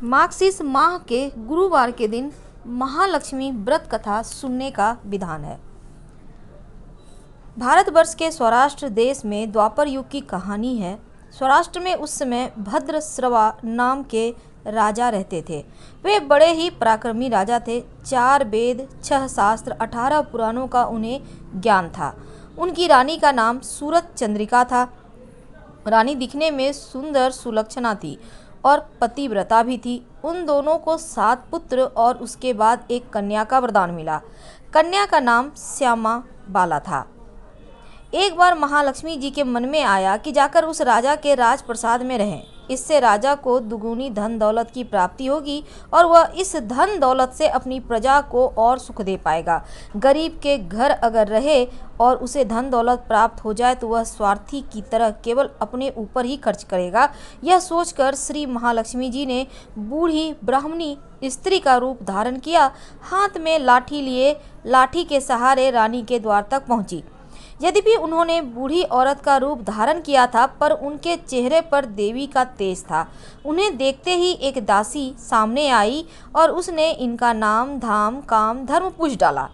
मार्गशीर्ष माह के गुरुवार के दिन महालक्ष्मी व्रत कथा सुनने का विधान है। भारतवर्ष के सौराष्ट्र देश में द्वापर युग की कहानी है। सौराष्ट्र में उस समय भद्रश्रवा नाम के राजा रहते थे। वे बड़े ही पराक्रमी राजा थे। 4 वेद, 6 शास्त्र, 18 पुराणों का उन्हें ज्ञान था। उनकी रानी का नाम सूरत चंद्रिका था। रानी दिखने में सुंदर सुलक्षणा थी और पतिव्रता भी थी। उन दोनों को 7 पुत्र और उसके बाद एक कन्या का वरदान मिला। कन्या का नाम श्यामा बाला था। एक बार महालक्ष्मी जी के मन में आया कि जाकर उस राजा के राजप्रसाद में रहें। इससे राजा को दुगुनी धन दौलत की प्राप्ति होगी और वह इस धन दौलत से अपनी प्रजा को और सुख दे पाएगा। गरीब के घर अगर रहे और उसे धन दौलत प्राप्त हो जाए तो वह स्वार्थी की तरह केवल अपने ऊपर ही खर्च करेगा। यह सोचकर श्री महालक्ष्मी जी ने बूढ़ी ब्राह्मणी स्त्री का रूप धारण किया। हाथ में लाठी लिए लाठी के सहारे रानी के द्वार तक पहुंची। यद्यपि उन्होंने बूढ़ी औरत का रूप धारण किया था, पर उनके चेहरे पर देवी का तेज था। उन्हें देखते ही एक दासी सामने आई और उसने इनका नाम धाम काम धर्म पूछ डाला।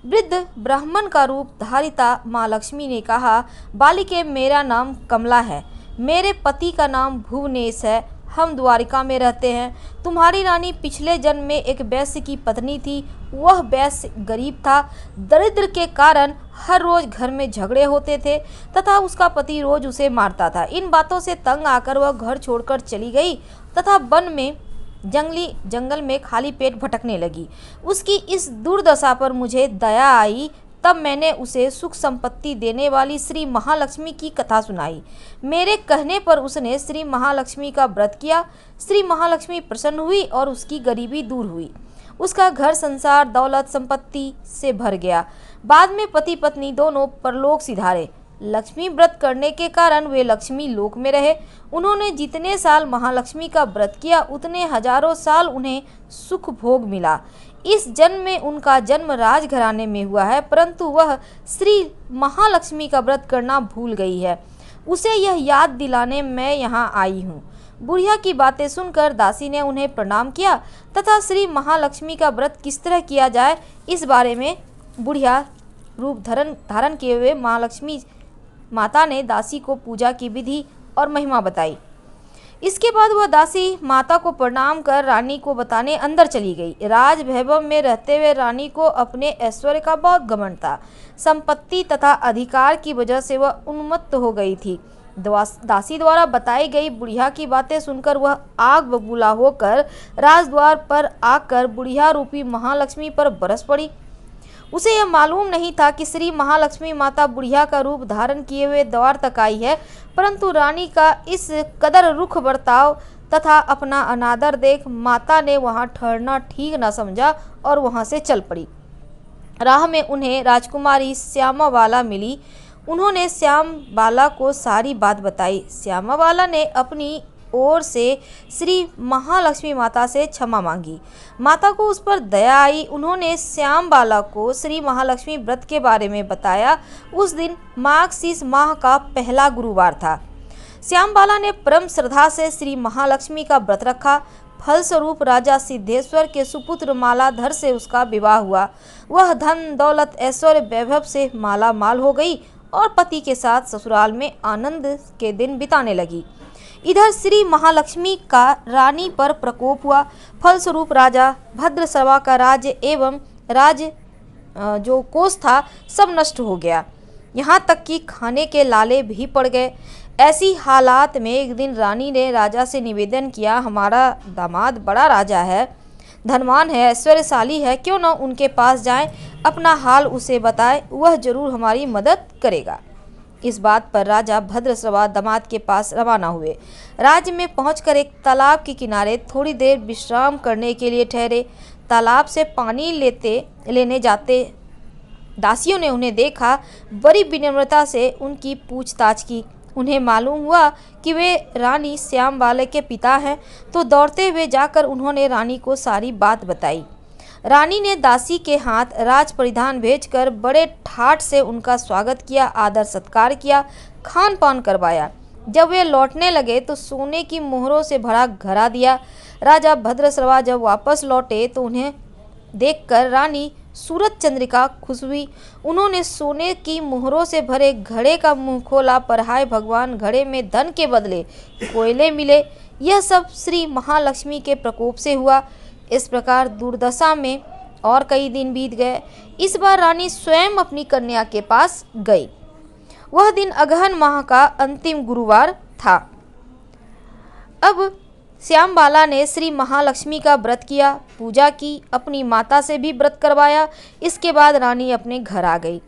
वृद्ध ब्राह्मण का रूप धारिता माँ लक्ष्मी ने कहा, बालिके, मेरा नाम कमला है। मेरे पति का नाम भुवनेश है। हम द्वारिका में रहते हैं। तुम्हारी रानी पिछले जन्म में एक वैश्य की पत्नी थी। वह वैश्य गरीब था। दरिद्र के कारण हर रोज घर में झगड़े होते थे तथा उसका पति रोज उसे मारता था। इन बातों से तंग आकर वह घर छोड़कर चली गई तथा वन में जंगल में खाली पेट भटकने लगी। उसकी इस दुर्दशा पर मुझे दया आई। तब मैंने उसे सुख संपत्ति देने वाली श्री महालक्ष्मी की कथा सुनाई। मेरे कहने पर उसने श्री महालक्ष्मी का व्रत किया। श्री महालक्ष्मी प्रसन्न हुई और उसकी गरीबी दूर हुई। उसका घर संसार दौलत संपत्ति से भर गया। बाद में पति पत्नी दोनों परलोक सिधारे। लक्ष्मी व्रत करने के कारण वे लक्ष्मी लोक में रहे। उन्होंने जितने साल महालक्ष्मी का व्रत किया उतने हजारों साल उन्हें सुख भोग मिला। इस जन्म में उनका जन्म राजघराने में हुआ है, परंतु वह श्री महालक्ष्मी का व्रत करना भूल गई है। उसे यह याद दिलाने मैं यहाँ आई हूँ। बुढ़िया की बातें सुनकर दासी ने उन्हें प्रणाम किया तथा श्री महालक्ष्मी का व्रत किस तरह किया जाए इस बारे में बुढ़िया रूप धारण किए हुए महालक्ष्मी माता ने दासी को पूजा की विधि और महिमा बताई। इसके बाद वह दासी माता को प्रणाम कर रानी को बताने अंदर चली गई। राज वैभव में रहते हुए रानी को अपने ऐश्वर्य का बहुत घमंड था। संपत्ति तथा अधिकार की वजह से वह उन्मत्त हो गई थी। दासी द्वारा बताई गई बुढ़िया की बातें सुनकर वह आग बबूला होकर राजद्वार पर आकर बुढ़िया रूपी महालक्ष्मी पर बरस पड़ी। उसे यह मालूम नहीं था कि श्री महालक्ष्मी माता बुढ़िया का रूप धारण किए हुए द्वार तक आई है, परंतु रानी का इस कदर रुख बर्ताव तथा अपना अनादर देख माता ने वहां ठहरना ठीक न समझा और वहां से चल पड़ी। राह में उन्हें राजकुमारी श्यामा बाला मिली। उन्होंने श्याम बाला को सारी बात बताई। श्यामा बाला ने अपनी ओर से श्री महालक्ष्मी माता से क्षमा मांगी। माता को उस पर दया आई। उन्होंने श्याम बाला को श्री महालक्ष्मी व्रत के बारे में बताया। उस दिन मार्गशीर्ष माह का पहला गुरुवार था। श्याम बाला ने परम श्रद्धा से श्री महालक्ष्मी का व्रत रखा। फलस्वरूप राजा सिद्धेश्वर के सुपुत्र मालाधर से उसका विवाह हुआ। वह धन दौलत ऐश्वर्य वैभव से माला माल हो गई और पति के साथ ससुराल में आनंद के दिन बिताने लगी। इधर श्री महालक्ष्मी का रानी पर प्रकोप हुआ। फलस्वरूप राजा भद्रश्रवा का राज्य एवं जो कोष था सब नष्ट हो गया। यहाँ तक कि खाने के लाले भी पड़ गए। ऐसी हालात में एक दिन रानी ने राजा से निवेदन किया, हमारा दामाद बड़ा राजा है, धनवान है, ऐश्वर्यशाली है, क्यों न उनके पास जाएं, अपना हाल उसे बताएं, वह जरूर हमारी मदद करेगा। इस बात पर राजा भद्रश्रवा दामाद के पास रवाना हुए। राज्य में पहुंचकर एक तालाब के किनारे थोड़ी देर विश्राम करने के लिए ठहरे। तालाब से पानी लेने जाते दासियों ने उन्हें देखा। बड़ी विनम्रता से उनकी पूछताछ की। उन्हें मालूम हुआ कि वे रानी श्याम बाला के पिता हैं, तो दौड़ते हुए जाकर उन्होंने रानी को सारी बात बताई। रानी ने दासी के हाथ राज परिधान भेजकर बड़े ठाठ से उनका स्वागत किया, आदर सत्कार किया, खान पान करवाया। जब वे लौटने लगे तो सोने की मोहरों से भरा घड़ा दिया। राजा भद्रश्रवा जब वापस लौटे तो उन्हें देखकर रानी सूरज चंद्रिका खुश हुई। उन्होंने सोने की मोहरों से भरे घड़े का मुंह खोला, पर हाय भगवान, घड़े में धन के बदले कोयले मिले। यह सब श्री महालक्ष्मी के प्रकोप से हुआ। इस प्रकार दुर्दशा में और कई दिन बीत गए। इस बार रानी स्वयं अपनी कन्या के पास गई। वह दिन अगहन माह का अंतिम गुरुवार था। अब श्यामबाला ने श्री महालक्ष्मी का व्रत किया, पूजा की, अपनी माता से भी व्रत करवाया। इसके बाद रानी अपने घर आ गई।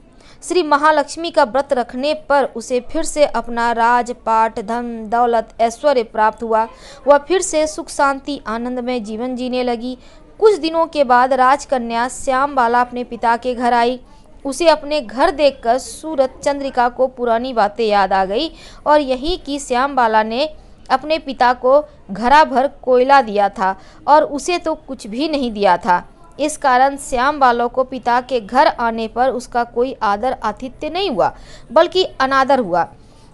श्री महालक्ष्मी का व्रत रखने पर उसे फिर से अपना राजपाट, धन दौलत, ऐश्वर्य प्राप्त हुआ। वह फिर से सुख शांति आनंद में जीवन जीने लगी। कुछ दिनों के बाद राजकन्या श्यामबाला अपने पिता के घर आई। उसे अपने घर देखकर सूरज चंद्रिका को पुरानी बातें याद आ गई और यही कि श्यामबाला ने अपने पिता को घड़ा भर कोयला दिया था और उसे तो कुछ भी नहीं दिया था। इस कारण श्यामबाला को पिता के घर आने पर उसका कोई आदर आतिथ्य नहीं हुआ, बल्कि अनादर हुआ।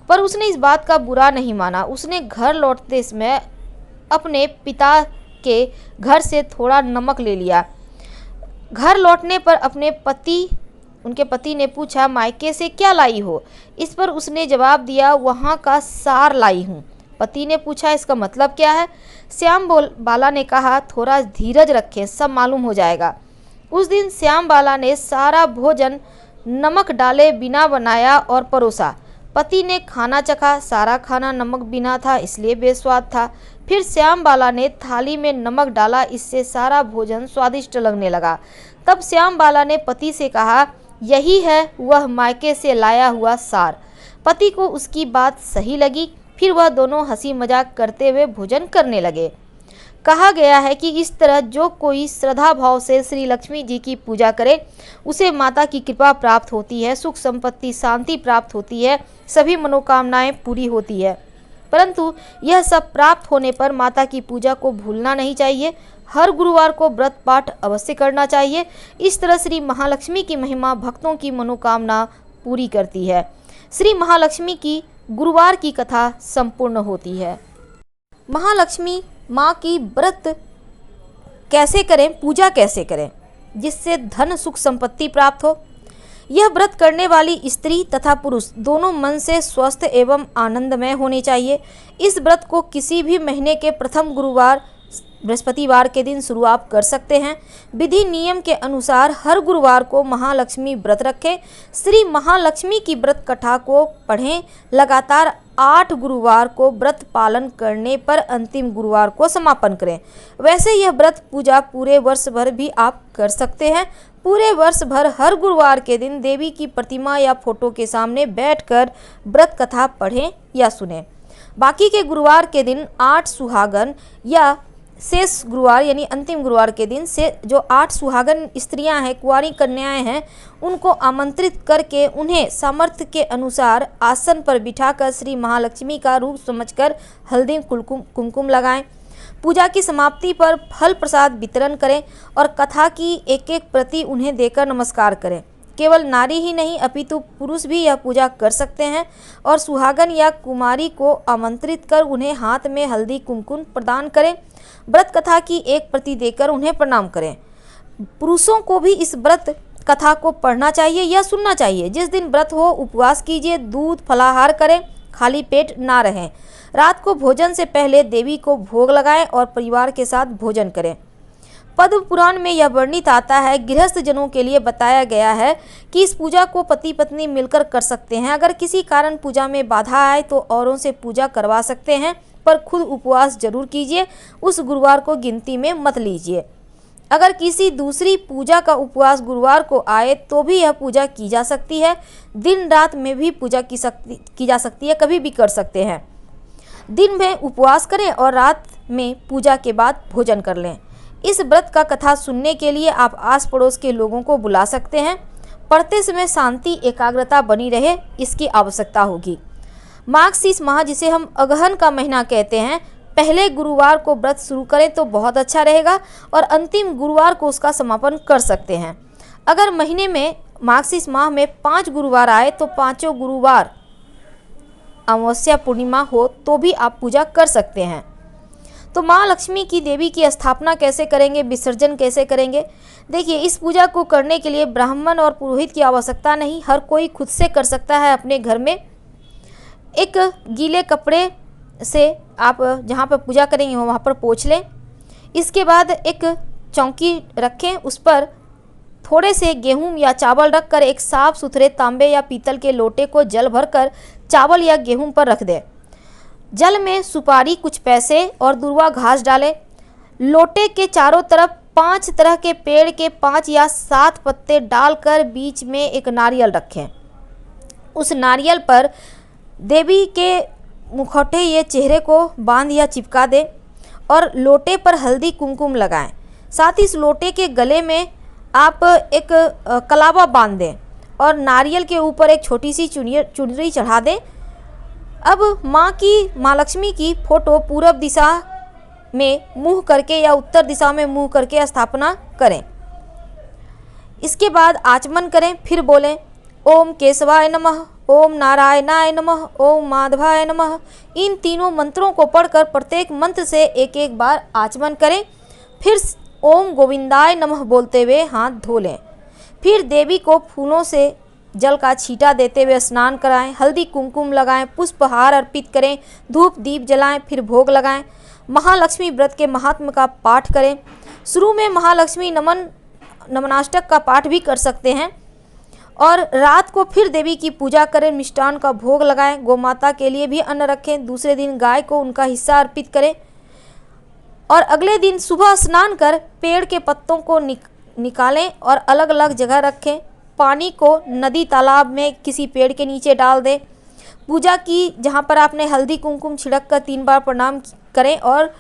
पर उसने इस बात का बुरा नहीं माना। उसने घर लौटते समय अपने पिता के घर से थोड़ा नमक ले लिया। घर लौटने पर उनके पति ने पूछा, मायके से क्या लाई हो? इस पर उसने जवाब दिया, वहाँ का सार लाई हूँ। पति ने पूछा, इसका मतलब क्या है? श्यामबाला ने कहा, थोड़ा धीरज रखें, सब मालूम हो जाएगा। उस दिन श्यामबाला ने सारा भोजन नमक डाले बिना बनाया और परोसा। पति ने खाना चखा। सारा खाना नमक बिना था, इसलिए बेस्वाद था। फिर श्यामबाला ने थाली में नमक डाला, इससे सारा भोजन स्वादिष्ट लगने लगा। तब श्यामबाला ने पति से कहा, यही है वह मायके से लाया हुआ सार। पति को उसकी बात सही लगी। फिर वह दोनों हंसी मजाक करते हुए भोजन करने लगे। कहा गया है कि इस तरह जो कोई श्रद्धा भाव से श्री लक्ष्मी जी की पूजा करे, उसे माता की कृपा प्राप्त होती है, सुख संपत्ति शांति प्राप्त होती है, सभी मनोकामनाएं पूरी होती है। परंतु यह सब प्राप्त होने पर माता की पूजा को भूलना नहीं चाहिए। हर गुरुवार को व्रत पाठ अवश्य करना चाहिए। इस तरह श्री महालक्ष्मी की महिमा भक्तों की मनोकामना पूरी करती है। श्री महालक्ष्मी की गुरुवार की कथा संपूर्ण होती है। महालक्ष्मी माँ की व्रत कैसे करें, पूजा कैसे करें जिससे धन सुख संपत्ति प्राप्त हो? यह व्रत करने वाली स्त्री तथा पुरुष दोनों मन से स्वस्थ एवं आनंदमय होने चाहिए। इस व्रत को किसी भी महीने के प्रथम गुरुवार बृहस्पतिवार के दिन शुरुआत कर सकते हैं। विधि नियम के अनुसार हर गुरुवार को महालक्ष्मी व्रत रखें। श्री महालक्ष्मी की व्रत कथा को पढ़ें। लगातार 8 गुरुवार को व्रत पालन करने पर अंतिम गुरुवार को समापन करें। वैसे यह व्रत पूजा पूरे वर्ष भर भी आप कर सकते हैं। पूरे वर्ष भर हर गुरुवार के दिन देवी की प्रतिमा या फोटो के सामने बैठकर व्रत कथा पढ़ें या सुनें। बाकी के गुरुवार के दिन 8 सुहागन या शेष गुरुवार यानी अंतिम गुरुवार के दिन से जो 8 सुहागन स्त्रियां हैं, कुंवारी कन्याएं हैं, उनको आमंत्रित करके उन्हें सामर्थ्य के अनुसार आसन पर बिठाकर श्री महालक्ष्मी का रूप समझकर हल्दी कुमकुम लगाएं। पूजा की समाप्ति पर फल प्रसाद वितरण करें और कथा की एक एक प्रति उन्हें देकर नमस्कार करें। केवल नारी ही नहीं अपितु पुरुष भी यह पूजा कर सकते हैं और सुहागन या कुमारी को आमंत्रित कर उन्हें हाथ में हल्दी कुमकुम प्रदान करें। व्रत कथा की एक प्रति देकर उन्हें प्रणाम करें। पुरुषों को भी इस व्रत कथा को पढ़ना चाहिए या सुनना चाहिए। जिस दिन व्रत हो उपवास कीजिए, दूध फलाहार करें, खाली पेट ना रहें। रात को भोजन से पहले देवी को भोग लगाएं और परिवार के साथ भोजन करें। पद्म पुराण में यह वर्णित आता है, गृहस्थ जनों के लिए बताया गया है कि इस पूजा को पति पत्नी मिलकर कर सकते हैं। अगर किसी कारण पूजा में बाधा आए तो औरों से पूजा करवा सकते हैं, पर खुद उपवास जरूर कीजिए। उस गुरुवार को गिनती में मत लीजिए। अगर किसी दूसरी पूजा का उपवास गुरुवार को आए तो भी यह पूजा की जा सकती है। दिन रात में भी पूजा की जा सकती है, कभी भी कर सकते हैं। दिन में उपवास करें और रात में पूजा के बाद भोजन कर लें। इस व्रत का कथा सुनने के लिए आप आस पड़ोस के लोगों को बुला सकते हैं। पढ़ते समय शांति एकाग्रता बनी रहे, इसकी आवश्यकता होगी। मार्गशीर्ष माह, जिसे हम अगहन का महीना कहते हैं, पहले गुरुवार को व्रत शुरू करें तो बहुत अच्छा रहेगा और अंतिम गुरुवार को उसका समापन कर सकते हैं। अगर महीने में मार्गशीर्ष माह में 5 गुरुवार आए तो 5 गुरुवार अमावस्या पूर्णिमा हो तो भी आप पूजा कर सकते हैं। तो माँ लक्ष्मी की देवी की स्थापना कैसे करेंगे, विसर्जन कैसे करेंगे? देखिए, इस पूजा को करने के लिए ब्राह्मण और पुरोहित की आवश्यकता नहीं, हर कोई खुद से कर सकता है अपने घर में। एक गीले कपड़े से आप जहाँ पर पूजा करेंगे वहाँ पर पोंछ लें। इसके बाद एक चौकी रखें, उस पर थोड़े से गेहूं या चावल रखकर एक साफ सुथरे तांबे या पीतल के लोटे को जल भरकर चावल या गेहूं पर रख दें। जल में सुपारी, कुछ पैसे और दूर्वा घास डालें। लोटे के चारों तरफ 5 तरह के पेड़ के 5 या 7 पत्ते डालकर बीच में एक नारियल रखें। उस नारियल पर देवी के मुखौटे या चेहरे को बांध या चिपका दें और लोटे पर हल्दी कुमकुम लगाएं। साथ ही इस लोटे के गले में आप एक कलावा बांध दें और नारियल के ऊपर एक छोटी सी चुनरी चढ़ा दें। अब माँ लक्ष्मी की फोटो पूरब दिशा में मुंह करके या उत्तर दिशा में मुंह करके स्थापना करें। इसके बाद आचमन करें, फिर बोलें ओम केशवाय नमः, ओम नारायणाय नमः, ओम माधवाय नमः। इन तीनों मंत्रों को पढ़कर प्रत्येक मंत्र से एक एक बार आचमन करें। फिर ओम गोविंदाय नमः बोलते हुए हाथ धो लें। फिर देवी को फूलों से जल का छींटा देते हुए स्नान कराएं, हल्दी कुमकुम लगाएं, पुष्पहार अर्पित करें, धूप दीप जलाएं, फिर भोग लगाएं। महालक्ष्मी व्रत के महात्म्य का पाठ करें। शुरू में महालक्ष्मी नमनाष्टक का पाठ भी कर सकते हैं और रात को फिर देवी की पूजा करें, मिष्टान का भोग लगाएं, गोमाता के लिए भी अन्न रखें। दूसरे दिन गाय को उनका हिस्सा अर्पित करें और अगले दिन सुबह स्नान कर पेड़ के पत्तों को निकालें और अलग अलग जगह रखें। पानी को नदी तालाब में किसी पेड़ के नीचे डाल दें। पूजा की जहाँ पर आपने हल्दी कुमकुम छिड़क कर 3 बार प्रणाम करें और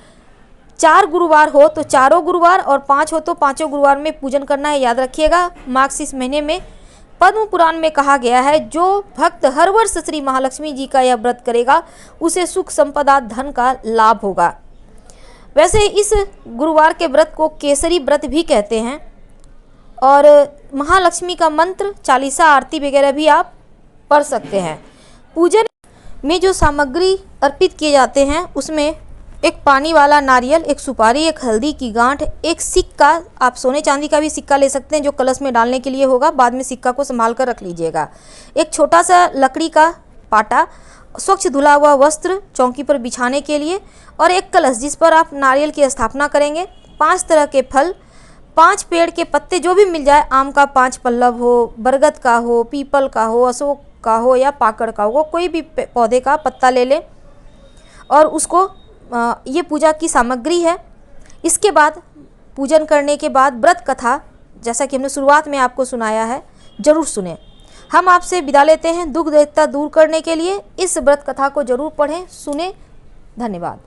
4 गुरुवार हो तो चारों गुरुवार और 5 हो तो 5 गुरुवार में पूजन करना है। याद रखिएगा, मार्गशीर्ष महीने में पद्म पुराण में कहा गया है, जो भक्त हर वर्ष श्री महालक्ष्मी जी का यह व्रत करेगा उसे सुख संपदा धन का लाभ होगा। वैसे इस गुरुवार के व्रत को केसरी व्रत भी कहते हैं और महालक्ष्मी का मंत्र, चालीसा, आरती वगैरह भी आप पढ़ सकते हैं। पूजन में जो सामग्री अर्पित किए जाते हैं उसमें एक पानी वाला नारियल, एक सुपारी, एक हल्दी की गांठ, एक सिक्का, आप सोने चांदी का भी सिक्का ले सकते हैं जो कलश में डालने के लिए होगा, बाद में सिक्का को संभाल कर रख लीजिएगा। एक छोटा सा लकड़ी का पाटा, स्वच्छ धुला हुआ वस्त्र चौकी पर बिछाने के लिए और एक कलश जिस पर आप नारियल की स्थापना करेंगे। 5 तरह के फल, 5 पेड़ के पत्ते जो भी मिल जाए, आम का 5 पल्लव हो, बरगद का हो, पीपल का हो, अशोक का हो या पाकड़ का हो, कोई भी पौधे का पत्ता ले लें और उसको ये पूजा की सामग्री है। इसके बाद पूजन करने के बाद व्रत कथा, जैसा कि हमने शुरुआत में आपको सुनाया है, जरूर सुने। हम आपसे विदा लेते हैं दुख दैत्यता दूर करने के लिए। इस व्रत कथा को जरूर पढ़ें, सुने। धन्यवाद।